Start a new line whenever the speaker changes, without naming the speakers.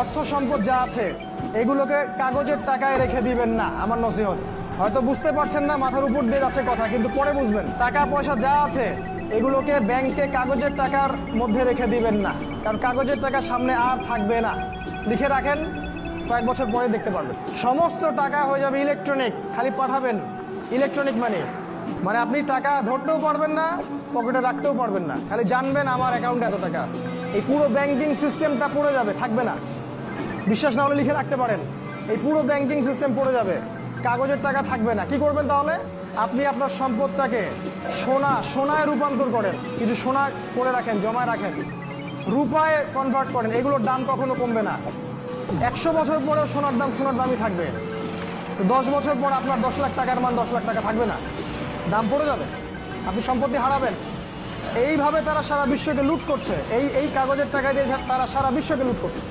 অর্থ সম্পদ যা আছে এগুলোকে কাগজের টাকায় রেখে দিবেন না, আমার নসিহত। হয়তো বুঝতে পারছেন না, মাথার উপর দিয়ে যাচ্ছে কথা, কিন্তু পরে বুঝবেন। টাকা পয়সা যা আছে এগুলোকে ব্যাংকে কাগজের টাকার মধ্যে রেখে দিবেন না, কারণ কাগজের টাকা সামনে আর থাকবে না। লিখে রাখেন, কয়েক বছর পরে দেখতে পারবেন সমস্ত টাকা হয়ে যাবে ইলেকট্রনিক। খালি পাঠাবেন ইলেকট্রনিক মানি, মানে আপনি টাকা ধরতেও পারবেন না, পকেটে রাখতেও পারবেন না, খালি জানবেন আমার অ্যাকাউন্টে এত টাকা আছে। এই পুরো ব্যাংকিং সিস্টেমটা পড়ে যাবে, থাকবে না। বিশ্বাস না হলে লিখে রাখতে পারেন, এই পুরো ব্যাংকিং সিস্টেম পড়ে যাবে, কাগজের টাকা থাকবে না। কি করবেন তাহলে? আপনি আপনার সম্পদটাকে সোনায় রূপান্তর করেন, কিছু সোনা করে রাখেন, জমায় রাখেন, রূপায় কনভার্ট করেন। এগুলোর দাম কখনো কমবে না। 100 বছর পরেও সোনার দামই থাকবে। 10 বছর পর আপনার 10 লাখ টাকার মান 10 লাখ টাকা থাকবে না, দাম পড়ে যাবে, আপনি সম্পত্তি হারাবেন। এইভাবে তারা সারা বিশ্বকে লুট করছে, এই কাগজের টাকা দিয়ে তারা সারা বিশ্বকে লুট করছে।